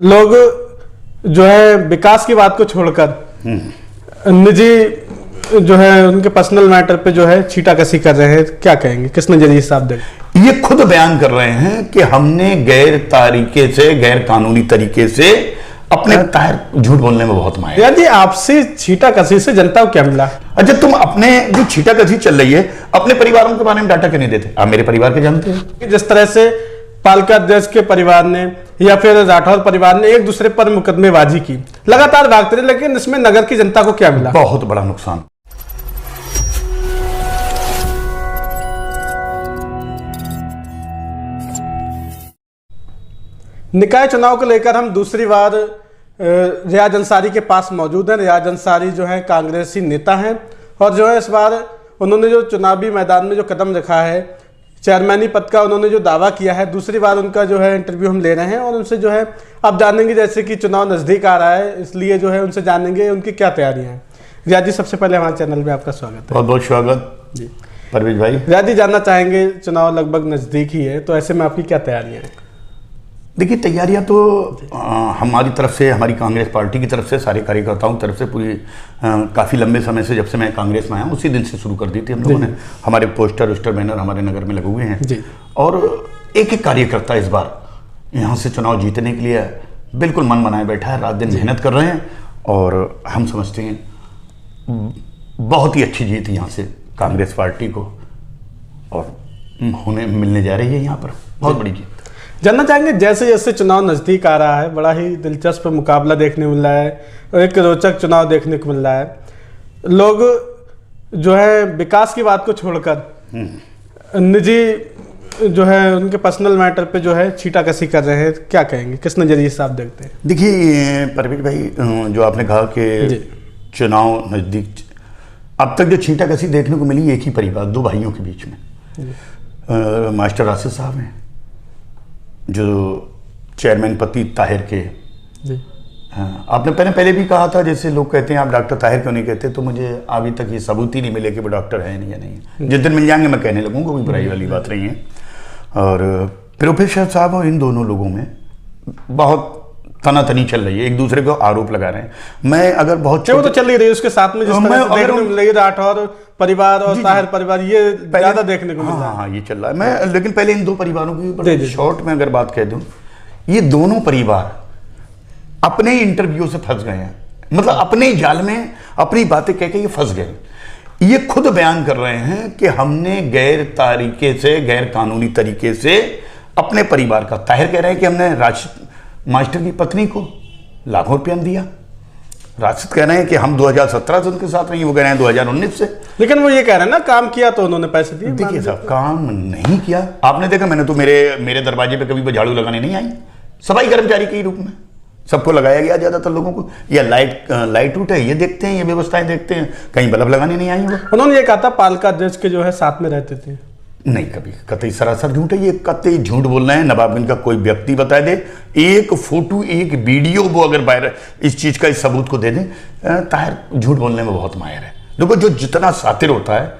लोग जो है विकास की बात को छोड़कर निजी जो है उनके पर्सनल मैटर पे जो है छीटाकशी कर रहे हैं। क्या कहेंगे, किस नजरिए से आप देखें? ये खुद बयान कर रहे हैं कि हमने गैर कानूनी तरीके से अपने ताहिर झूठ बोलने में बहुत माहिर। यार जी, आपसे छीटाकशी से जनता को क्या मिला? अच्छा, तुम अपने जो छीटाकशी चल रही है अपने परिवारों के बारे में डाटा क्यों नहीं देते? आप मेरे परिवार के जानते हैं। जिस तरह से पालिका अध्यक्ष के परिवार ने या फिर राठौर परिवार ने एक दूसरे पर मुकदमेबाजी की, लगातार भागते रहे, लेकिन इसमें नगर की जनता को क्या मिला? बहुत बड़ा नुकसान। निकाय चुनाव को लेकर हम दूसरी बार रियाज अंसारी के पास मौजूद हैं। रियाज अंसारी जो है कांग्रेसी नेता हैं और जो है इस बार उन्होंने जो चुनावी मैदान में जो कदम रखा है, चेयरमैनी पद का उन्होंने जो दावा किया है, दूसरी बार उनका जो है इंटरव्यू हम ले रहे हैं और उनसे जो है आप जानेंगे, जैसे कि चुनाव नज़दीक आ रहा है इसलिए जो है उनसे जानेंगे उनकी क्या तैयारियां हैं। रियाज जी, सबसे पहले हमारे चैनल में आपका स्वागत है। बहुत बहुत स्वागत जी परवेज भाई। रियाज जी, जानना चाहेंगे, चुनाव लगभग नज़दीक ही है, तो ऐसे में आपकी क्या तैयारियाँ हैं? देखिए, तैयारियां तो हमारी तरफ से, हमारी कांग्रेस पार्टी की तरफ से, सारे कार्यकर्ताओं की तरफ से पूरी काफ़ी लंबे समय से, जब से मैं कांग्रेस में आया उसी दिन से शुरू कर दी थी हम लोगों ने। हमारे पोस्टर बैनर हमारे नगर में लगे हुए हैं जी। और एक एक कार्यकर्ता इस बार यहाँ से चुनाव जीतने के लिए बिल्कुल मन बनाए बैठा है, रात दिन मेहनत कर रहे हैं और हम समझते हैं बहुत ही अच्छी जीत यहाँ से कांग्रेस पार्टी को और मिलने जा रही है। यहाँ पर बहुत बड़ी जीत। जानना चाहेंगे, जैसे जैसे चुनाव नज़दीक आ रहा है, बड़ा ही दिलचस्प मुकाबला देखने मिल रहा है, एक रोचक चुनाव देखने को मिल रहा है। लोग जो है विकास की बात को छोड़कर निजी जो है उनके पर्सनल मैटर पे जो है छीटाकशी कर रहे हैं। क्या कहेंगे, किस नज़रिए से आप देखते हैं? देखिए परवीन भाई, जो आपने कहा कि चुनाव नज़दीक, अब तक जो छीटाकशी देखने को मिली एक ही परिवार, दो भाइयों के बीच में। मास्टर राशिद साहब हैं जो चेयरमैन पति ताहिर के। हाँ, आपने पहले भी कहा था, जैसे लोग कहते हैं आप डॉक्टर ताहिर क्यों नहीं कहते, तो मुझे अभी तक ये सबूत ही नहीं मिले कि वो डॉक्टर है नहीं या नहीं। जिस दिन मिल जाएंगे मैं कहने लगूंगा, कोई बुराई वाली बात नहीं है। और प्रोफेसर साहब और इन दोनों लोगों में बहुत तनातनी चल रही है, एक दूसरे को आरोप लगा रहे हैं। मैं अगर बहुत वो तो चल ही रही है, उसके साथ में जिस तरह से देखने को मिल रही है राठौर परिवार और ताहिर परिवार, ये ज्यादा देखने को मिल रहा है। हाँ, ये चल रहा है। मैं लेकिन पहले इन दो परिवारों की शॉर्ट में अगर बात कह दूं, ये दोनों परिवार अपने इंटरव्यू से फंस गए हैं, मतलब अपने जाल में अपनी बातें कह के ये फंस गए। ये खुद बयान कर रहे हैं कि हमने गैर कानूनी तरीके से अपने परिवार का, ताहिर कह रहे हैं कि हमने मास्टर की पत्नी को लाखों रुपया दिया। राशिद कह रहे हैं कि हम 2017 से उनके साथ नहीं, वो कह रहे हैं 2019 से। लेकिन वो ये कह रहे हैं ना, काम किया तो उन्होंने पैसे दिए। देखिए साहब, काम नहीं किया। आपने देखा, मैंने तो मेरे दरवाजे पे कभी झाड़ू लगाने नहीं आई, सफाई कर्मचारी के रूप में सबको लगाया गया, ज्यादातर लोगों को। या लाइट रूट है, ये देखते हैं, ये व्यवस्थाएं देखते हैं, कहीं बल्ब लगाने नहीं आई। वो उन्होंने ये कहा था पालिका अध्यक्ष के जो है साथ में रहते थे। नहीं, कभी कतई सरासर झूठ है, ये कतई झूठ बोल रहे हैं। नवाबगंज का कोई व्यक्ति बता दे, एक फोटो एक वीडियो वो अगर वायरल इस चीज का, इस सबूत को दे दें। ताहिर झूठ बोलने में बहुत माहिर है। देखो, जो जितना सातिर होता है,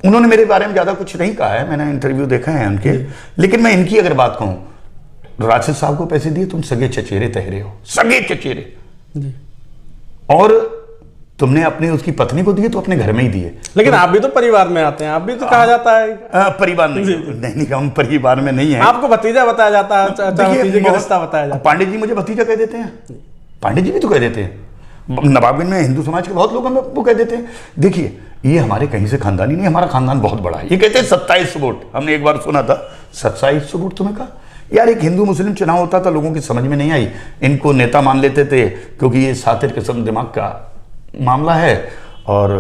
उन्होंने मेरे बारे में ज्यादा कुछ नहीं कहा है, मैंने इंटरव्यू देखा है उनके। लेकिन मैं इनकी अगर बात कहूं, राशिद साहब को पैसे दिए, तुम सगे चचेरे तहरे हो, सगे चचेरे। और तुमने अपनी उसकी पत्नी को दिए तो अपने घर में ही दिए। लेकिन आप भी तो परिवार में आते हैं, आप भी तो कहा जाता है परिवार नहीं, हम परिवार में नहीं है। आपको भतीजा बताया जाता है, भतीजे का रिश्ता बताया जाता है। पांडे जी मुझे भतीजा कह देते हैं, पांडे जी भी तो कह देते हैं। नवाबगंज में हिंदू समाज के बहुत लोग हमें वो कह देते हैं। देखिए, ये हमारे कहीं से खानदानी नहीं, हमारा खानदान बहुत बड़ा है। ये कहते हैं 27 वोट, हमने एक बार सुना था 27 वोट। तुम्हें कहा यार, एक हिंदू मुस्लिम चुनाव होता था, लोगों की समझ में नहीं आई, इनको नेता मान लेते थे क्योंकि ये सातिर किस्म दिमाग का मामला है और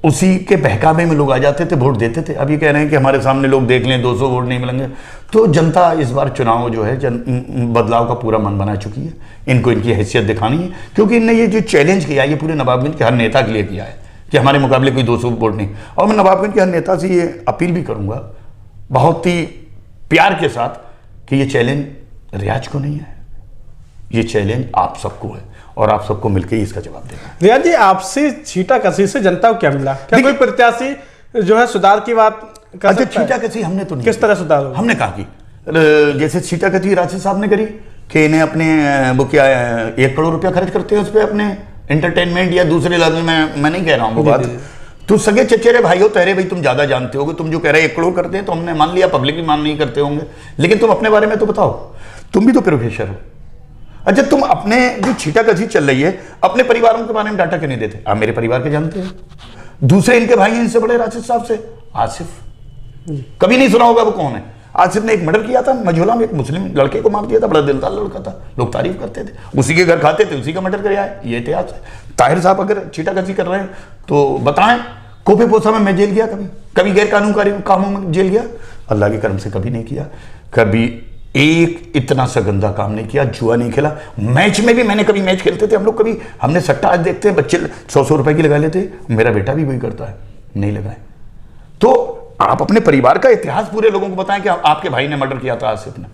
उसी के बहकावे में लोग आ जाते थे, वोट देते थे। अब ये कह रहे हैं कि हमारे सामने लोग देख लें, 200 वोट नहीं मिलेंगे। तो जनता इस बार चुनाव जो है बदलाव का पूरा मन बना चुकी है। इनको इनकी हैसियत दिखानी है, क्योंकि इनने ये जो चैलेंज किया, ये पूरे नवाबगंज के हर नेता के लिए किया है कि हमारे मुकाबले कोई 200 वोट नहीं। और मैं नवाबगंज के हर नेता से ये अपील भी करूंगा बहुत ही प्यार के साथ कि ये चैलेंज रियाज को नहीं है, ये चैलेंज आप सबको है और आप सबको मिलकर ही इसका जवाब देना। रियाज जी, आपसे छीटाकशी से जनता को क्या मिला? क्या कोई प्रत्याशी जो है सुधार की बात कर सकता है? छीटाकशी हमने तो नहीं। किस तरह सुधार? हमने कहा कि जैसे छीटाकशी राशिद साहब ने करी, कि इन्हें अपने वो क्या 1 करोड़ रुपया खर्च करते हैं उस पर अपने एंटरटेनमेंट या दूसरे लफ्ज में, मैं नहीं कह रहा हूँ वो बात। तो सगे चचेरे भाई हो तेरे भाई, तुम ज्यादा जानते होगे। तुम जो कह रहे 1 करोड़ करते हैं तो हमने मान लिया, पब्लिक भी मान नहीं करते होंगे, लेकिन तुम अपने बारे में तो बताओ, तुम भी तो प्रोफेसर हो। अच्छा, तुम अपने जो छीटाकछी चल रही है अपने परिवारों के बारे में डाटा क्यों नहीं देते? आप मेरे परिवार के जानते हैं, दूसरे इनके भाई हैं इनसे बड़े, राशिद साहब से। आसिफ कभी नहीं सुना होगा, वो कौन है? आसिफ ने एक मर्डर किया था मझोला में, एक मुस्लिम लड़के को मार दिया था, बड़ा दिलदार लड़का था, लोग तारीफ करते थे, उसी के घर खाते थे, उसी का मर्डर कर आए, ये इतिहास है। ताहिर साहब अगर छीटाकछी कर रहे हैं तो बताएं, कोफे पोसा में मैं जेल गया, कभी गैर कानूनी कामों में जेल गया? अल्लाह के करम से कभी नहीं किया, कभी एक इतना सा गंदा काम नहीं किया, जुआ नहीं खेला। मैच में भी मैंने कभी मैच खेलते थे हम लोग, कभी हमने सट्टा आज देखते हैं बच्चे 100-100 रुपए की लगा लेते, मेरा बेटा भी वही करता है, नहीं लगाए। तो आप अपने परिवार का इतिहास पूरे लोगों को बताएं कि आपके भाई ने मर्डर किया था, आसिफ ने,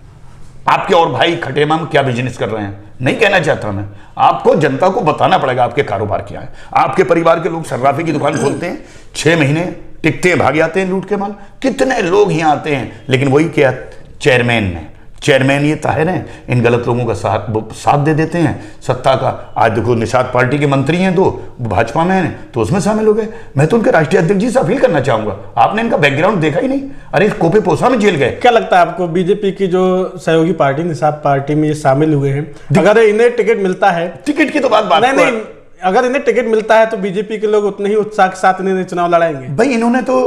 आपके और भाई खटेमा में क्या बिजनेस कर रहे हैं। नहीं कहना चाहता मैं, आपको जनता को बताना पड़ेगा आपके कारोबार क्या है। आपके परिवार के लोग सर्राफी की दुकान खोलते हैं, 6 महीने टिकते हैं, भाग जाते हैं लूट के माल। कितने लोग यहाँ आते हैं, लेकिन वही क्या चेयरमैन ये ताहिर हैं, इन गलत लोगों का साथ दे देते हैं सत्ता का। आज देखो निषाद पार्टी के मंत्री हैं 2, भाजपा में हैं, तो उसमें शामिल हो गए। मैं तो उनके राष्ट्रीय अध्यक्ष जी से अपील करना चाहूंगा, आपने इनका बैकग्राउंड देखा ही नहीं। अरे कोपे पोसा में जेल गए। क्या लगता है आपको, बीजेपी की जो सहयोगी पार्टी निषाद पार्टी में ये शामिल हुए हैं, अगर इन्हें टिकट मिलता है, टिकट की तो बात नहीं, अगर इन्हें टिकट मिलता है तो बीजेपी के लोग उतने ही उत्साह के साथ इन्हें चुनाव लड़ाएंगे? भाई इन्होंने तो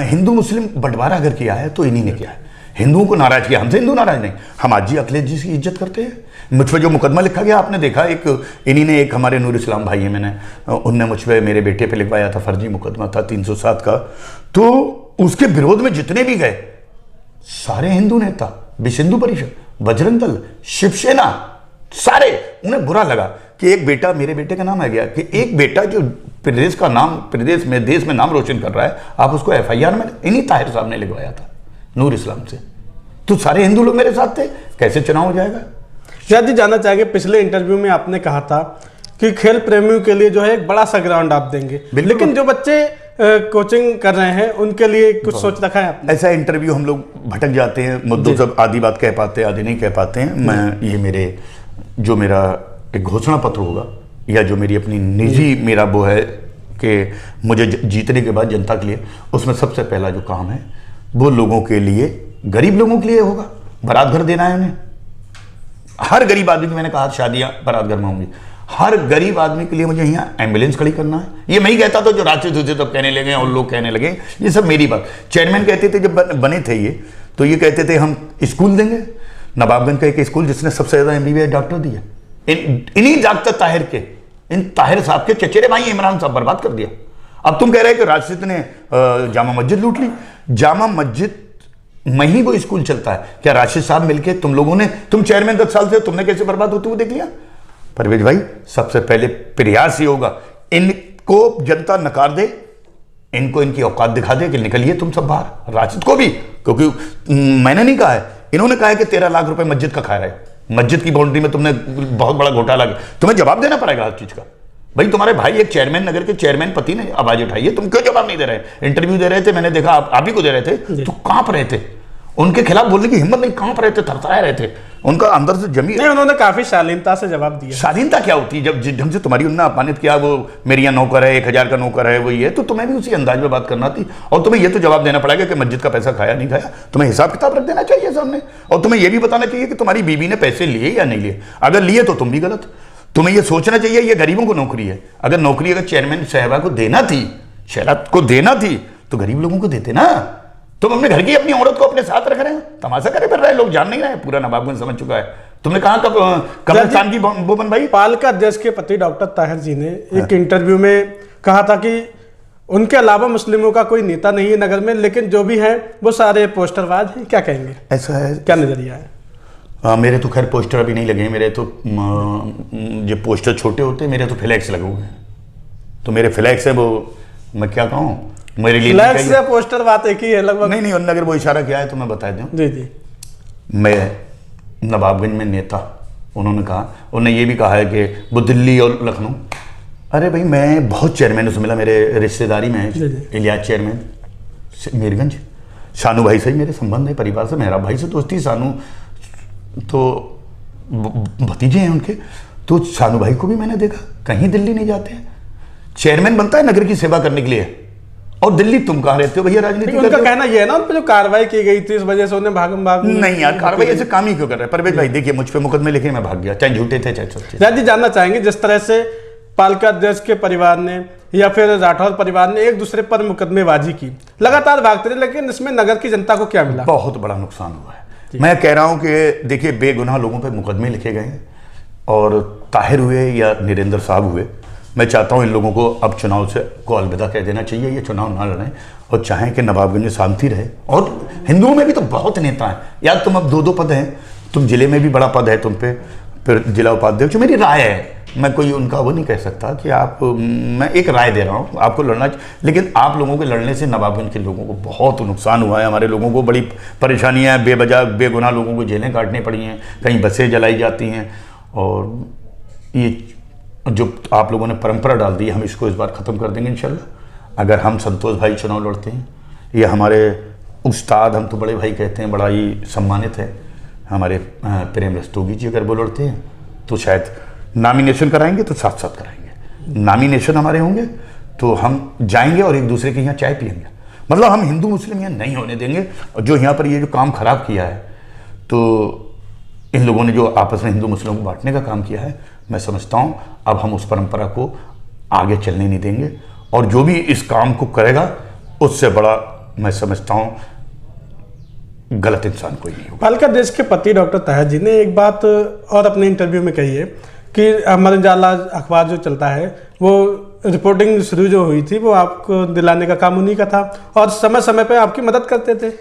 हिंदू मुस्लिम बंटवारा अगर किया है तो इन्हीं ने किया है, हिंदुओं को नाराज किया। हमसे हिंदू नाराज नहीं, हम आज जी अखिलेश जी की इज्जत करते हैं। मुझ पर जो मुकदमा लिखा गया आपने देखा, एक इन्हीं ने, एक हमारे नूर इस्लाम भाई है, उनने मुझ पर मेरे बेटे पे लिखवाया था, फर्जी मुकदमा था 307 का। तो उसके विरोध में जितने भी गए सारे हिंदू नेता, विश्व हिंदू परिषद, बजरंग दल, शिवसेना, सारे, उन्हें बुरा लगा कि एक बेटा, मेरे बेटे का नाम आ गया कि एक बेटा जो प्रदेश का नाम, प्रदेश में, देश में नाम रोशन कर रहा है, आप उसको FIR में इन्हीं ताहिर साहब ने लिखवाया था नूर इस्लाम से। तो सारे हिंदू लोग मेरे साथ थे, कैसे चुनाव हो जाएगा? शायद जी जानना चाहेंगे, पिछले इंटरव्यू में आपने कहा था कि खेल प्रेमियों के लिए जो है एक बड़ा सा ग्राउंड आप देंगे, लेकिन जो बच्चे कोचिंग कर रहे हैं उनके लिए कुछ सोच रखा है आपने? ऐसा इंटरव्यू हम लोग भटक जाते हैं मुद्दों, सब आधी बात कह पाते हैं, आधी नहीं कह पाते हैं। मैं ये मेरा एक घोषणा पत्र होगा, या जो मेरी अपनी निजी मेरा वो है कि मुझे जीतने के बाद जनता के लिए, उसमें सबसे पहला जो काम है वो लोगों के लिए, गरीब लोगों के लिए होगा। बारात घर देना है उन्हें, हर गरीब आदमी की, मैंने कहा शादियां बारात घर में होंगी, हर गरीब आदमी के लिए मुझे यहाँ एम्बुलेंस खड़ी करना है। ये मैं ही कहता था, जो राक्षस होते तब कहने लगे और लोग कहने लगे, ये सब मेरी बात। चेयरमैन कहते थे जब बने थे ये, तो ये कहते थे हम स्कूल देंगे, नवाबगंज का एक स्कूल जिसने सबसे ज्यादा MBBS डॉक्टर दिया, इन्हीं डॉक्टर ताहिर के, इन ताहिर साहब के चचेरे भाई इमरान साहब बर्बाद कर दिया। अब तुम कह रहे हो कि राशिद ने जामा मस्जिद लूट ली। जामा मस्जिद में ही वो स्कूल चलता है क्या? राशिद साहब मिलके तुम लोगों ने, तुम चेयरमैन 10 साल से, तुमने कैसे बर्बाद होते हुए देख लिया? परवेज भाई, सबसे पहले प्रयास ही होगा, इनको जनता नकार दे, इनको इनकी औकात दिखा दे कि निकलिए तुम सब बाहर। राशिद को भी, क्योंकि मैंने नहीं कहा है, इन्होंने कहा है कि 13 लाख रुपए मस्जिद का खा रहे हो, मस्जिद की बाउंड्री में तुमने बहुत बड़ा घोटाला किया, तुम्हें जवाब देना पड़ेगा हर चीज का। भाई तुम्हारे भाई एक चेयरमैन, नगर के चेयरमैन पति ने आवाज उठाई है, तुम क्यों जवाब नहीं दे रहे? इंटरव्यू दे रहे थे, मैंने देखा आप ही को दे रहे थे, तो कांप रहे थे, उनके खिलाफ बोलने की हिम्मत नहीं, कांप रहे थे, थरथराए रहे थे, उनका अंदर से जमी नहीं। उन्होंने काफी शालीनता से जवाब दिया। शालीनता क्या होती है? जब जिस ढंग से तुम्हारी उन्होंने अपमानित किया, वो मेरी यहाँ नौकर है, 1000 का नौकर है, वो ये, तो तुम्हें भी उसी अंदाज में बात करना थी। और तुम्हें ये तो जवाब देना पड़ेगा कि मस्जिद का पैसा खाया नहीं खाया, तुम्हें हिसाब किताब रख देना चाहिए सामने। और तुम्हें ये भी बताना चाहिए कि तुम्हारी बीवी ने पैसे लिए या नहीं लिए, अगर लिए तो तुम भी गलत। तुम्हें ये सोचना चाहिए ये गरीबों को नौकरी है, अगर नौकरी अगर चेयरमैन साहबा को देना थी, शहरात को देना थी, तो गरीब लोगों को देते ना। तुम अपने घर की अपनी औरत को अपने साथ रख रहे हो, तमाशा करे फिर रहे, लोग जान नहीं रहे, पूरा नवाबगंज समझ चुका है। तुमने कहा कब्रिस्तान की वो बनवाई? पालका अध्यक्ष के पति डॉक्टर ताहिर जी ने एक इंटरव्यू में कहा था कि उनके अलावा मुस्लिमों का कोई नेता नहीं है नगर में, लेकिन जो भी है वो सारे पोस्टरबाज हैं, क्या कहेंगे? ऐसा है, क्या नजरिया है? मेरे तो खैर पोस्टर अभी नहीं लगे, मेरे तो जो पोस्टर छोटे होते हैं, मेरे तो फ्लैक्स लगे हुए हैं, तो मेरे फ्लैक्स है वो, मैं क्या कहूँ, मेरे लिए फ्लैक्स से पोस्टर बात एक ही है लगभग। नहीं, उन्होंने अगर वो इशारा किया है तो मैं बता दूं। जी जी, मैं नवाबगंज में नेता, उन्होंने कहा, उन्होंने ये भी कहा है कि वो दिल्ली और लखनऊ। अरे भाई, मैं बहुत चेयरमैन से मिला, मेरे रिश्तेदारी में है इलियास चेयरमैन मीरगंज, शानू भाई से ही मेरे संबंध है, परिवार से, मेहराब भाई से दोस्ती, शानू तो भतीजे हैं उनके। तो सानू भाई को भी मैंने देखा, कहीं दिल्ली नहीं जाते हैं। चेयरमैन बनता है नगर की सेवा करने के लिए, और दिल्ली तुम कहाँ रहते हो भैया राजनीति? उनका कहना यह है ना, उन पर जो कार्रवाई की गई थी इस वजह से उन्हें भागम भाग। नहीं यार, कार्रवाई ऐसे काम ही क्यों कर रहे हैं परवेज भाई? देखिए मुझ पे मुकदमे लिखे, मैं भाग गया, चाहे झूठे थे चाहे सच्चे। राज जी, जानना चाहेंगे जिस तरह से पालिका अध्यक्ष के परिवार ने या फिर राठौर परिवार ने एक दूसरे पर मुकदमेबाजी की, लगातार भागते रहे, लेकिन इसमें नगर की जनता को क्या मिला? बहुत बड़ा नुकसान हुआ है। मैं कह रहा हूं कि देखिए, बेगुनाह लोगों पर मुकदमे लिखे गए हैं, और ताहिर हुए या नरेंद्र साहब हुए, मैं चाहता हूं इन लोगों को अब चुनाव से को अलविदा कह देना चाहिए, ये चुनाव ना लड़ें और चाहें कि नवाबगंज में शांति रहे। और हिंदुओं में भी तो बहुत नेता हैं यार, तुम अब 2-2 पद हैं, तुम जिले में भी बड़ा पद है तुम पे, फिर जिला उपाध्यक्ष। मेरी राय है, मैं कोई उनका वो नहीं कह सकता कि आप, मैं एक राय दे रहा हूँ आपको लड़ना, लेकिन आप लोगों के लड़ने से नवाबगंज के लोगों को बहुत नुकसान हुआ है। हमारे लोगों को बड़ी परेशानियाँ, बेवजह बेगुनाह लोगों को जेलें काटनी पड़ी हैं, कहीं बसें जलाई जाती हैं, और ये जो आप लोगों ने परंपरा डाल दी, हम इसको इस बार ख़त्म कर देंगे इंशाल्लाह। अगर हम संतोष भाई चुनाव लड़ते हैं, ये हमारे उस्ताद, हम तो बड़े भाई कहते हैं, बड़ा ही सम्मानित है हमारे प्रेम रस्तोगी जी, अगर वो लड़ते हैं तो शायद नॉमिनेशन कराएंगे तो साथ साथ कराएंगे। नॉमिनेशन हमारे होंगे तो हम जाएंगे और एक दूसरे के यहाँ चाय पियेंगे। मतलब हम हिंदू मुस्लिम यहाँ नहीं होने देंगे। और जो यहाँ पर ये जो काम खराब किया है, तो इन लोगों ने जो आपस में हिंदू मुस्लिम को बांटने का काम किया है, मैं समझता हूँ अब हम उस परंपरा को आगे चलने नहीं देंगे। और जो भी इस काम को करेगा, उससे बड़ा मैं समझता हूँ गलत इंसान कोई नहीं होगा। पालिका अध्यक्ष के पति डॉक्टर ताहिर जी ने एक बात और अपने इंटरव्यू में कही है कि अमर उजाला अखबार जो चलता है, वो रिपोर्टिंग शुरू जो हुई थी वो आपको दिलाने का काम उन्हीं का था, और समय समय पे आपकी मदद करते थे।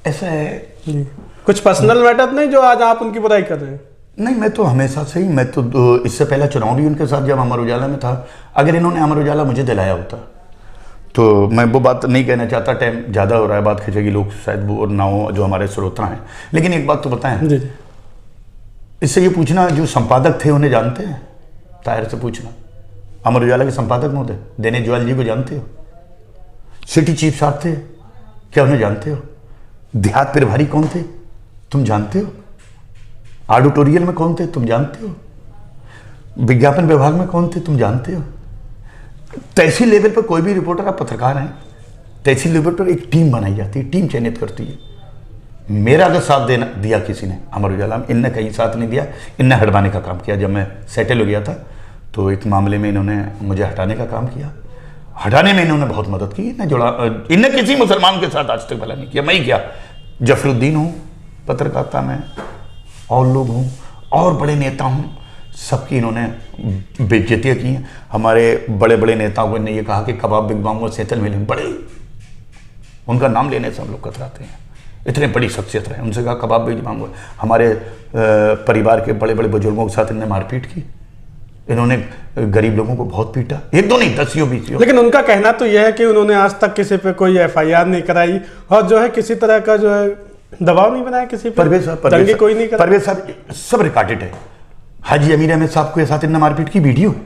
ऐसा है जी, कुछ पर्सनल मैटर नहीं जो आज आप उनकी बुराई कर रहे हैं? नहीं, मैं तो हमेशा से ही, मैं तो इससे पहला चुनाव भी उनके साथ जब अमर उजाला में था, अगर इन्होंने अमर उजाला मुझे दिलाया होता तो मैं वो बात नहीं कहना चाहता, टाइम ज़्यादा हो रहा है, बात खींचेगी, लोग शायद वो ना हो जो हमारे श्रोता हैं। लेकिन एक बात तो बताएं जी, इससे ये पूछना, जो संपादक थे उन्हें जानते हैं? ताहिर से पूछना, अमर उजाला के संपादक महोदय दैनिक ज्वाल जी को जानते हो? सिटी चीफ साहब थे, क्या उन्हें जानते हो? देहात प्रभारी कौन थे, तुम जानते हो? ऑडिटोरियल में कौन थे, तुम जानते हो? विज्ञापन विभाग में कौन थे, तुम जानते हो? तहसील लेवल पर कोई भी रिपोर्टर, आप पत्रकार हैं, तहसील लेवल पर एक टीम बनाई जाती है, टीम चयनित करती है। मेरा अगर साथ देना दिया किसी ने अमर उजाला में, इनने कहीं साथ नहीं दिया, इनने हटवाने का काम किया। जब मैं सेटल हो गया था तो एक मामले में इन्होंने मुझे हटाने का काम किया, हटाने में इन्होंने बहुत मदद की। इन्हें किसी मुसलमान के साथ आज तक भला नहीं किया, मैं ही क्या, जफरुद्दीन हूँ पत्रकारिता में, और लोग हूँ, और बड़े नेता हूँ, सबकी इन्होंने बेइज्जतियाँ की हैं। हमारे बड़े बड़े नेताओं को इन्होंने ये कहा कि कबाब बिग बाम और सेतल मिले, बड़े, उनका नाम लेने से हम लोग कतराते हैं, इतने बड़ी शख्सियत रहे, उनसे कहा कबाब बिग बाम। हमारे परिवार के बड़े बड़े बुजुर्गों के साथ इन्होंने मारपीट की, इन्होंने गरीब लोगों को बहुत पीटा, 1-2 नहीं 10-20। लेकिन उनका कहना तो यह है कि उन्होंने आज तक किसी पे कोई FIR नहीं कराई, और जो है किसी तरह का जो है दबाव नहीं बनाया किसी पे, दंगे कोई नहीं करा। परवेज साहब, सब रिकॉर्डेड है। हाजी अमीर अहमद साहब के साथ इन्होंने मारपीट की, वीडियो है।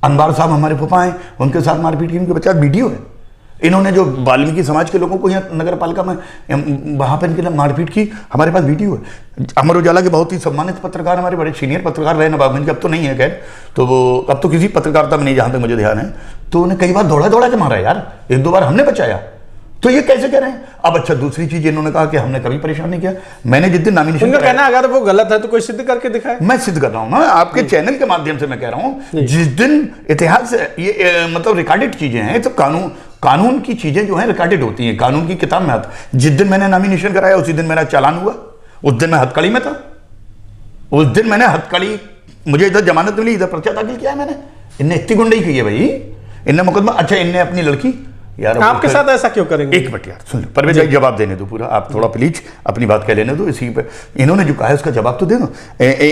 अनवार साहब हमारे फूफा हैं, उनके साथ मारपीट की, उनके बच्चा, वीडियो है। इन्होंने जो वाल्मीकि समाज के लोगों को यहाँ नगर पालिका में वहाँ पर इनके मारपीट की, हमारे पास वीडियो है। अमर उजाला के बहुत ही सम्मानित पत्रकार, हमारे बड़े सीनियर पत्रकार रहे नवाबगंज के, अब तो नहीं है खैर, तो वो अब तो किसी पत्रकारिता में नहीं, जहाँ तक मुझे ध्यान है। तो उन्हें कई बार दौड़ा दौड़ा के मारा यार, 1-2 बार हमने बचाया। तो ये कैसे कह रहे हैं? अब अच्छा, दूसरी चीज इन्होंने कहा कि हमने कभी परेशान नहीं किया। मैंने जिस दिन नॉमिनेशन, उनका कहना अगर वो गलत है तो कोई सिद्ध करके दिखाए। मैं सिद्ध कर रहा हूं ना, आपके चैनल के माध्यम से मैं कह रहा हूं, जिस दिन इतिहास ये मतलब रिकॉर्डेड चीजें हैं, तो कानून की चीजें जो हैं रिकॉर्डेड होती हैं, कानून की किताब में आता। जिस दिन मैंने नॉमिनेशन कराया उसी दिन मेरा चालान हुआ, उस दिन मैं हथकड़ी में था, उस दिन मैंने हथकड़ी, मुझे इधर जमानत मिली, इधर पर्चा दाखिल किया है मैंने। इनने इतनी गुंडई की है भाई, इनने मुकदमा। अच्छा, इनने अपनी लड़की, यार आपके साथ ऐसा क्यों करेंगे? एक मिनट यार सुन लो, परवेज भाई जवाब देने दो पूरा, आप थोड़ा प्लीज अपनी बात कह लेने दो। इसी पे इन्होंने जो कहा है उसका जवाब तो दे दो।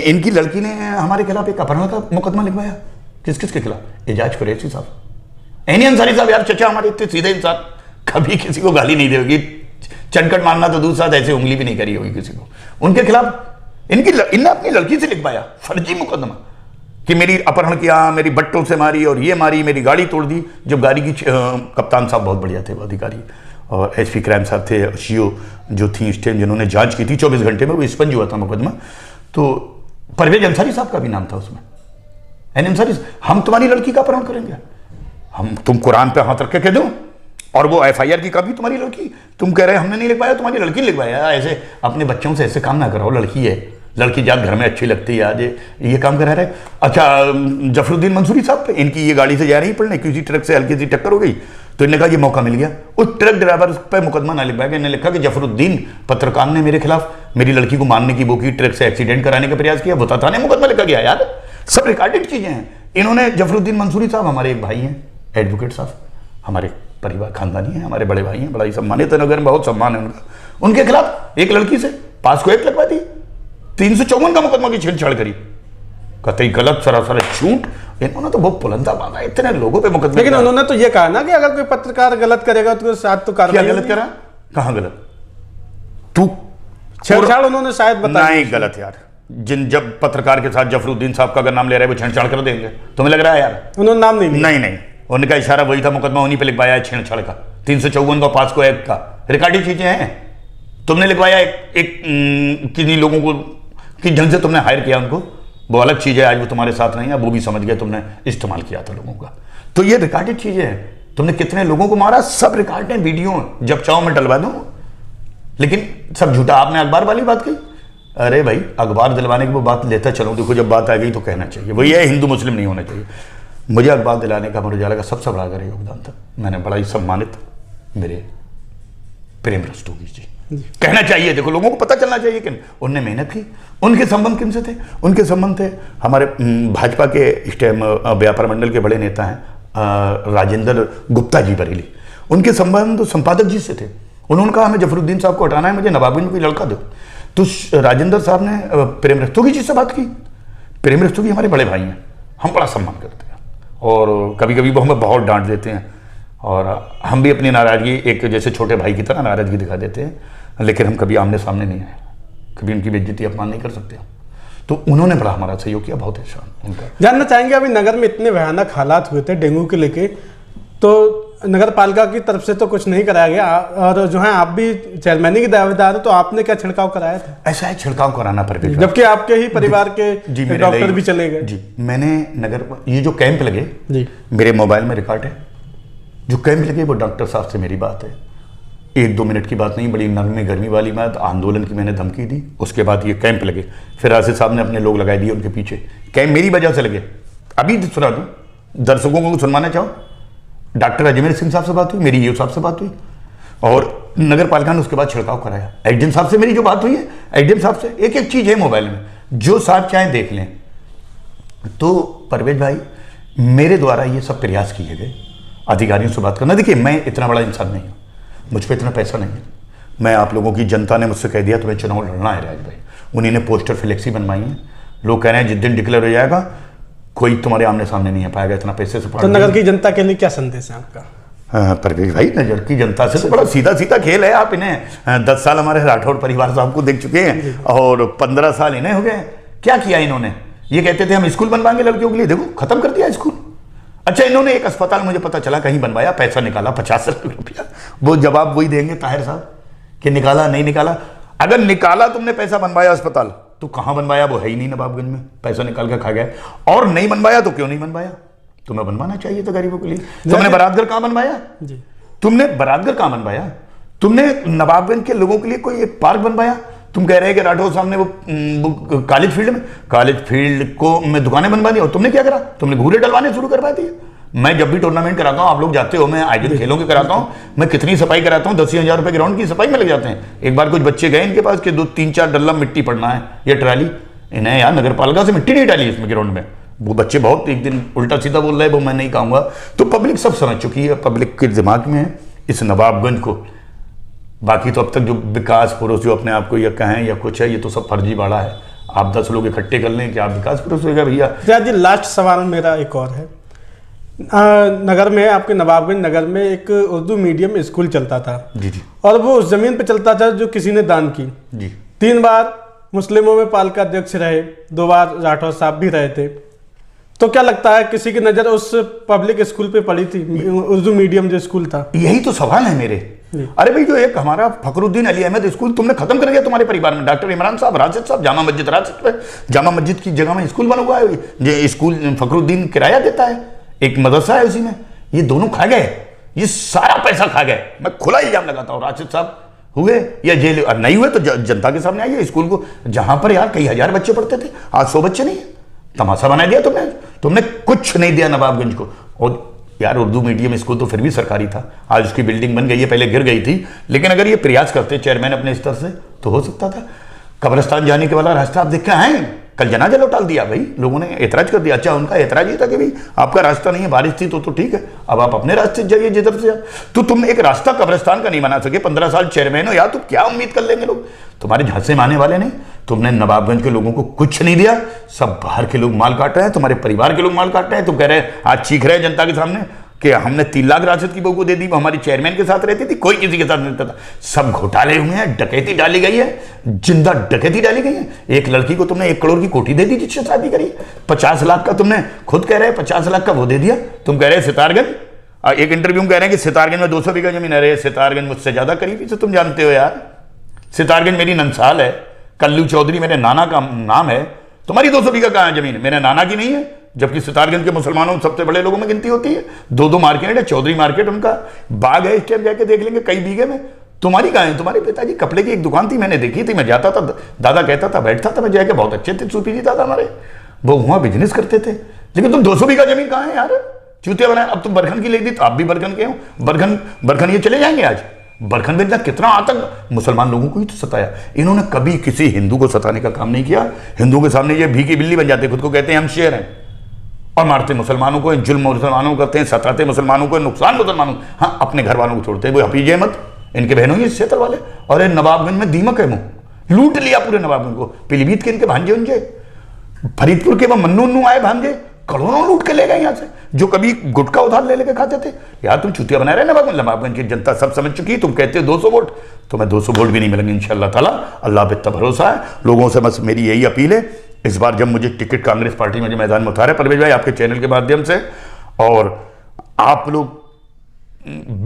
इनकी लड़की ने हमारे खिलाफ एक अपहरण का मुकदमा लिखवाया। किस किस के खिलाफ? एजाज कुरैशी साहब, एनी अंसारी साहब। यार चचा हमारे इतने सीधे इंसान, कभी किसी को गाली नहीं देगी, चनकट मारना तो दूर साथ, ऐसे उंगली भी नहीं करी होगी किसी को। उनके खिलाफ इनने अपनी लड़की से लिखवाया फर्जी मुकदमा कि मेरी अपहरण किया, मेरी बट्टों से मारी, और ये मारी, मेरी गाड़ी तोड़ दी। जब गाड़ी की कप्तान साहब बहुत बढ़िया थे वो अधिकारी, और SP क्राइम साहब थे, CO जो थी इस टाइम, जिन्होंने जांच की थी 24 घंटे में, वो स्पंज हुआ था मुकदमा। तो परवेज अंसारी साहब का भी नाम था उसमें, एन अंसारी। हम तुम्हारी लड़की का अपहरण करेंगे, हम तुम कुरान पे हाथ रख के कह दो, और वो FIR की कॉपी तुम्हारी लड़की, तुम कह रहे हमने नहीं लिखवाया, तुम्हारी लड़की ने लिखवाया। ऐसे अपने बच्चों से ऐसे काम ना कराओ, लड़की है, लड़की जात घर में अच्छी लगती है, आज ये काम करा रहे। अच्छा, जफरुद्दीन मंसूरी साहब पे, इनकी ये गाड़ी से जा रही पढ़ने, किसी ट्रक से हल्की सी टक्कर हो गई, तो इन्होंने कहा ये मौका मिल गया, उस ट्रक ड्राइवर पे मुकदमा ना लिखवाया, इन्होंने लिखा कि जफरुद्दीन पत्रकार ने मेरे खिलाफ मेरी लड़की को मारने की वो की, ट्रक से एक्सीडेंट कराने का प्रयास किया, वो थाने मुकदमा लिखा गया। यार सब रिकॉर्डेड चीजें हैं। इन्होंने, जफरुद्दीन मंसूरी साहब हमारे एक भाई हैं, एडवोकेट साहब, हमारे परिवार खानदानी है, हमारे बड़े भाई हैं, बड़ा ही सम्मानित है, नगर में बहुत सम्मान है उनका। उनके खिलाफ एक लड़की से 5 को 1 लगवा दी, 354 का मुकदमा की छेड़छाड़ करी, कतई गलत, सरासर झूठ। इन्होंने तो बहुत बुलंदा बांधा, इतने लोगों पे मुकदमा। लेकिन उन्होंने तो ये कहा ना कि अगर कोई पत्रकार गलत करेगा तो उसके साथ तो कार्रवाई। क्या गलत करा? कहां गलत? तू छेड़छाड़ उन्होंने शायद बताया नहीं गलत यार। जब पत्रकार के साथ जफरुद्दीन साहब का अगर नाम ले रहे हैं, वो छेड़छाड़ कर देंगे, तुम्हें लग रहा है यार? उन्होंने नाम नहीं लिया। नहीं, उनका इशारा वही था, मुकदमा उन्हीं पे लिखवाया है छेड़छाड़ का, 354 का, 5 को 1 का, रिकॉर्डिंग चीजें हैं। तुमने लिखवाया एक किन्हीं लोगों को, किस ढंग से तुमने हायर किया उनको, वो अलग चीज है, आज वो तुम्हारे साथ नहीं है, वो भी समझ गए तुमने इस्तेमाल किया था लोगों का। तो ये रिकॉर्डेड चीजें हैं, तुमने कितने लोगों को मारा, सब रिकॉर्ड है, वीडियो, जब चाहो मैं डलवा दूं, लेकिन सब झूठा। आपने अखबार वाली बात कही, अरे भाई अखबार दिलवाने की वो बात लेता चलो, देखो जब बात आ गई तो कहना चाहिए, वही है हिंदू मुस्लिम नहीं होना चाहिए। मुझे अखबार दिलाने का अमर उजाला का सबसे बड़ा अगर योगदान था, मैंने बड़ा ही सम्मानित मेरे प्रेम रस्तोगी जी, कहना चाहिए, देखो लोगों को पता चलना चाहिए कि उनने मेहनत की। उनके संबंध किनसे थे? उनके संबंध थे हमारे भाजपा के इस टाइम व्यापार मंडल के बड़े नेता हैं राजेंद्र गुप्ता जी बरेली, उनके संबंध संपादक जी से थे। उन्होंने कहा हमें जफरुद्दीन साहब को हटाना है, मुझे नवाबगंज में कोई लड़का दो, तो राजेंद्र साहब ने प्रेम रस्तोगी जी से बात की। प्रेम रस्तोगी हमारे बड़े भाई हैं, हम बड़ा सम्मान करते हैं, और कभी कभी वो हमें बहुत डांट देते हैं, और हम भी अपनी नाराजगी एक जैसे छोटे भाई की तरह नाराजगी दिखा देते हैं, लेकिन हम कभी आमने सामने नहीं आए, कभी उनकी बेइज्जती अपमान नहीं कर सकते हम। तो उन्होंने बड़ा हमारा सहयोग किया, बहुत एहसान उनका। जानना चाहेंगे, अभी नगर में इतने भयानक हालात हुए थे डेंगू के लेके, तो नगर पालिका की तरफ से तो कुछ नहीं कराया गया, और जो है आप भी चेयरमैन की दावेदार हो, तो आपने क्या छिड़काव कराया था? ऐसा है, छिड़काव कराना पड़ेगा, जबकि आपके ही परिवार के डॉक्टर भी चले गए। जी, मैंने नगर, ये जो कैंप लगे जी, मेरे मोबाइल में रिकॉर्ड है, जो कैंप लगे वो डॉक्टर साहब से मेरी बात है, 1-2 मिनट की बात नहीं, बड़ी नरमी गर्मी वाली बात, आंदोलन की मैंने धमकी दी, उसके बाद ये कैंप लगे, फिर आसिफ साहब ने अपने लोग लगा दिए उनके पीछे, कैंप मेरी वजह से लगे। अभी सुना दूं, दर्शकों को सुनवाना चाहो, डॉक्टर अजमेर सिंह साहब से बात हुई, मेरी ईओ साहब से बात हुई, और नगर पालिका ने उसके बाद छिड़काव कराया। एसडीएम साहब से मेरी जो बात हुई है, एसडीएम साहब से एक एक चीज है मोबाइल में, जो साहब चाहे देख लें। तो परवेज भाई, मेरे द्वारा ये सब प्रयास किए गए, अधिकारियों से बात करना। देखिए मैं इतना बड़ा इंसान नहीं हूँ, मुझ पर इतना पैसा नहीं है, मैं आप लोगों की जनता ने मुझसे कह दिया तुम्हें चुनाव लड़ना है राज भाई, उन्हीं ने पोस्टर फ्लेक्सी बनवाई है, लोग कह रहे हैं जिस दिन डिक्लेयर हो जाएगा कोई तुम्हारे आमने सामने नहीं आ पाएगा, इतना पैसे से। तो नगर की जनता के लिए क्या संदेश है आपका? परवेज भाई, नगर की जनता से तो बड़ा सीधा सीधा खेल है। आप इन्हें 10 साल हमारे राठौड़ परिवार साहब को देख चुके हैं, और 15 साल इन्हें हो गए। क्या किया इन्होंने? ये कहते थे हम स्कूल बनवाएंगे लड़कियों के लिए, देखो खत्म कर दिया स्कूल। अच्छा, इन्होंने एक अस्पताल मुझे पता चला कहीं बनवाया, पैसा निकाला 50 लाख रुपया, वो जवाब वही देंगे ताहिर साहब कि निकाला नहीं निकाला। अगर निकाला तुमने पैसा बनवाया अस्पताल, तो कहां बनवाया? वो है ही नहीं नवाबगंज में, पैसा निकाल के खा गया। और नहीं बनवाया तो क्यों नहीं बनवाया? तुम्हें बनवाना चाहिए था गरीबों के लिए। तुमने बरातगढ़ कहां बनवाया? तुमने बरातगढ़ कहां बनवाया? तुमने नवाबगंज के लोगों के लिए कोई एक पार्क बनवाया? तुम कह रहे हैं कि राठौर साहब ने वो कॉलेज फील्ड को में दुकानें बनवा दी, और तुमने क्या करा? तुमने घूरे डलवाने शुरू करवा दिए। मैं जब भी टूर्नामेंट कराता हूं, आप लोग जाते हो, मैं आयोजित खेलों के कराता हूं, मैं कितनी सफाई कराता हूं, 10,000 रुपए ग्राउंड की सफाई में लग जाते हैं। एक बार कुछ बच्चे गए इनके पास कि 2-3-4 डल्ला मिट्टी पड़ना है, ये ट्राली, इन्हें यार नगर पालिका से मिट्टी नहीं डाली इसमें ग्राउंड में। वो बच्चे बहुत एक दिन उल्टा सीधा बोल रहे हैं, वो मैं नहीं कहूँगा। तो पब्लिक सब समझ चुकी है, पब्लिक के दिमाग में है इस नवाबगंज को। बाकी तो अब तक जो विकास पुरुष जो अपने आप को या कहें या कुछ है, ये तो सब फर्जीवाड़ा है। आप 10 लोग इकट्ठे कर लें कि आप विकास पुरुष होगा भैया। जी, लास्ट सवाल मेरा एक और है। नगर में, आपके नवाबगंज नगर में एक उर्दू मीडियम स्कूल चलता था जी जी, और वो उस जमीन पे चलता था जो किसी ने दान की जी। 3 बार मुस्लिमों में पालिका अध्यक्ष रहे, 2 बार राठौर साहब भी रहे थे। तो क्या लगता है किसी की नजर उस पब्लिक स्कूल पे पड़ी थी, उर्दू मीडियम जो स्कूल था? यही तो सवाल है मेरे। अरे भाई जो एक हमारा फखरुद्दीन अली अहमद स्कूल तुमने खत्म कर दिया तुम्हारे परिवार में, डॉक्टर इमरान साहब, राशिद साहब, जामा मस्जिद राशिद पे, जामा मस्जिद की जगह में स्कूल बना हुआ है, ये स्कूल फखरुद्दीन किराया देता है, एक मदरसा है उसी में, ये दोनों खा गए, ये सारा पैसा खा गए। मैं खुला इल्जाम लगाता हूँ, राशिद साहब हुए या जेल, और नहीं हुए तो जनता के सामने आइए। स्कूल को जहां पर यार कई हजार बच्चे पढ़ते थे, आज 100 बच्चे नहीं है, तमाशा बना दिया तुमने कुछ नहीं दिया नवाबगंज को। और यार उर्दू मीडियम स्कूल तो फिर भी सरकारी था, आज उसकी बिल्डिंग बन गई है, पहले गिर गई थी, लेकिन अगर ये प्रयास करते चेयरमैन अपने स्तर से तो हो सकता था। कब्रिस्तान जाने के वाला रास्ता आप देख के आए, कल जनाजा लौटाल दिया भाई लोगों ने, एतराज कर दिया। अच्छा उनका एतराज ये था कि भाई आपका रास्ता नहीं है, बारिश थी तो ठीक है, अब आप अपने रास्ते से जाइए जिधर से। तो तुम एक रास्ता कब्रिस्तान का नहीं बना सके, 15 साल चेयरमैन हो यार, तो क्या उम्मीद कर लेंगे लोग, तुम्हारे झांसे में आने वाले नहीं। तुमने नवाबगंज के लोगों को कुछ नहीं दिया, सब बाहर के लोग माल काट रहे हैं, तुम्हारे परिवार के लोग माल काट रहे हैं। तुम कह रहे हैं आज चीख रहे हैं जनता के सामने कि हमने 3 लाख राशिद की बहू को दे दी, वो हमारी चेयरमैन के साथ रहती थी, कोई किसी के साथ नहीं रहता था। सब घोटाले हुए हैं, डकैती डाली गई है, जिंदा डकैती डाली गई है। एक लड़की को तुमने 1 करोड़ की कोठी दे दी जिससे शादी करी, 50 लाख का तुमने खुद कह रहे हैं 50 लाख का वो दे दिया। तुम कह रहे हैं सितारगंज, एक इंटरव्यू में कह रहे हैं कि सितारगंज में 200 बीघा जमीन है। अरे सितारगंज मुझसे ज्यादा करीबी से तुम जानते हो यार, सितारगंज मेरी नंसाल है, कल्लू चौधरी मेरे नाना का नाम है, तुम्हारी 200 बीघा कहाँ है जमीन, मेरे नाना की नहीं है। जबकि सितारगंज के मुसलमानों सबसे बड़े लोगों में गिनती होती है, 2-2 मार्केट है, चौधरी मार्केट उनका बाग है, इस टाइम जाके देख लेंगे कई बीघे में। तुम्हारी कहाँ है? तुम्हारे पिताजी कपड़े की एक दुकान थी, मैंने देखी थी, मैं जाता था, दादा कहता था, बैठता था मैं जाके, बहुत अच्छे थे सूफी जी दादा हमारे, वो वहां बिजनेस करते थे। लेकिन तुम 200 बीघा जमीन कहाँ है यार, चूतिया बनाए। अब तुम बरखन की ले दी तो आप भी बरखन के हो, बरखन ये चले जाएंगे आज। बरखन में कितना आतंक मुसलमान लोगों को ही तो सताया, इन्होंने कभी किसी हिंदू को सताने का काम नहीं किया। हिंदुओं के सामने ये भीगी बिल्ली बन जाते, खुद को कहते हैं हम शेर हैं, और मारते मुसलमानों को, जुल्म मुसलमानों को करते हैं, सताते मुसलमानों को, नुकसान मुसलमानों, हाँ अपने घर वालों को छोड़ते हैं। वो हफीज अहमद इनके बहनों ही क्षेत्र वाले, और ये नवाबगंज में दीमक है, मुंह लूट लिया पूरे नवाबगंज को। पीलीभीत के इनके भांजे उनजे, फरीदपुर के वो मन्नू आए भांजे, करोड़ों लूट के ले गए यहाँ से, जो कभी गुटखा उधार ले लेके खाते थे। यार तुम चुतिया बना रहे हैं नवाबगंज की जनता सब समझ चुकी है। तुम कहते हो 200 वोट, तुम्हें 200 वोट भी नहीं मिलेंगे इंशाअल्लाह ताला, अल्लाह पे इतना भरोसा है। लोगों से बस मेरी यही अपील है, इस बार जब मुझे टिकट कांग्रेस पार्टी में जो मैदान में उतारे परवेज भाई आपके चैनल के माध्यम से, और आप लोग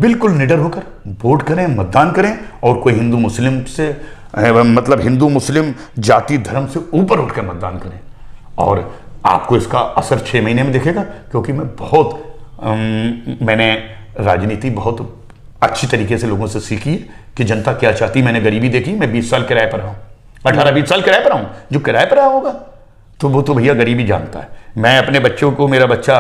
बिल्कुल निडर होकर वोट करें, मतदान करें, और कोई हिंदू मुस्लिम से मतलब हिंदू मुस्लिम जाति धर्म से ऊपर उठकर मतदान करें, और आपको इसका असर 6 महीने में दिखेगा। क्योंकि मैंने राजनीति बहुत अच्छी तरीके से लोगों से सीखी है कि जनता क्या चाहती। मैंने गरीबी देखी, मैं 20 साल किराए पर रहा हूँ, 18-20 साल किराए पर रहा हूँ। जो किराए पर रहा होगा तो वो तो भैया गरीबी जानता है। मैं अपने बच्चों को, मेरा बच्चा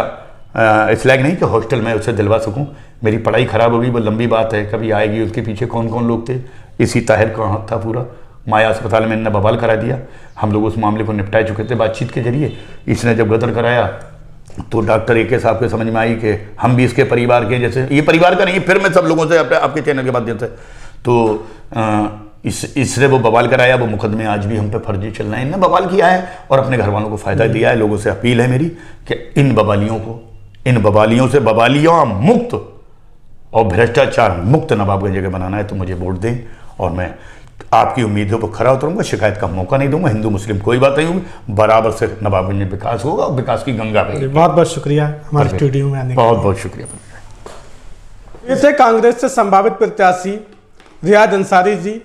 इस लायक नहीं कि हॉस्टल में उसे दिलवा सकूं, मेरी पढ़ाई खराब होगी वो लंबी बात है, कभी आएगी। उसके पीछे कौन कौन लोग थे, इसी ताहिर का हाथ था पूरा। माया अस्पताल में इन्होंने बवाल करा दिया, हम लोग उस मामले को निपटा चुके थे बातचीत के जरिए। इसने जब गदर कराया तो डॉक्टर AK साहब के समझ में आई कि हम भी इसके परिवार के जैसे, ये परिवार का नहीं, फिर मैं सब लोगों से आपके चैनल के माध्यम से, तो इसने वो बवाल कराया, वो मुकदमे आज भी हम पे फर्जी चल रहे हैं। इन्होंने बवाल किया है और अपने घर वालों को फायदा दिया है। लोगों से अपील है मेरी कि इन बवालियों से बवालियों मुक्त और भ्रष्टाचार मुक्त नवाबगंज जगह बनाना है तो मुझे वोट दें, और मैं आपकी उम्मीदों पर खरा उतरूंगा, शिकायत का मौका नहीं दूंगा। हिंदू मुस्लिम कोई बात नहीं होगी, बराबर से नवाबगंज में विकास होगा और विकास की गंगा बहेगी। बहुत बहुत शुक्रिया हमारे स्टूडियो में आने का। बहुत बहुत शुक्रिया। ये थे कांग्रेस से संभावित प्रत्याशी रियाज अंसारी जी।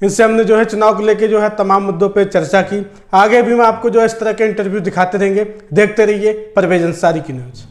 इनसे हमने जो है चुनाव को लेके जो है तमाम मुद्दों पे चर्चा की। आगे भी मैं आपको जो है इस तरह के इंटरव्यू दिखाते रहेंगे। देखते रहिए परवेज अंसारी की न्यूज़।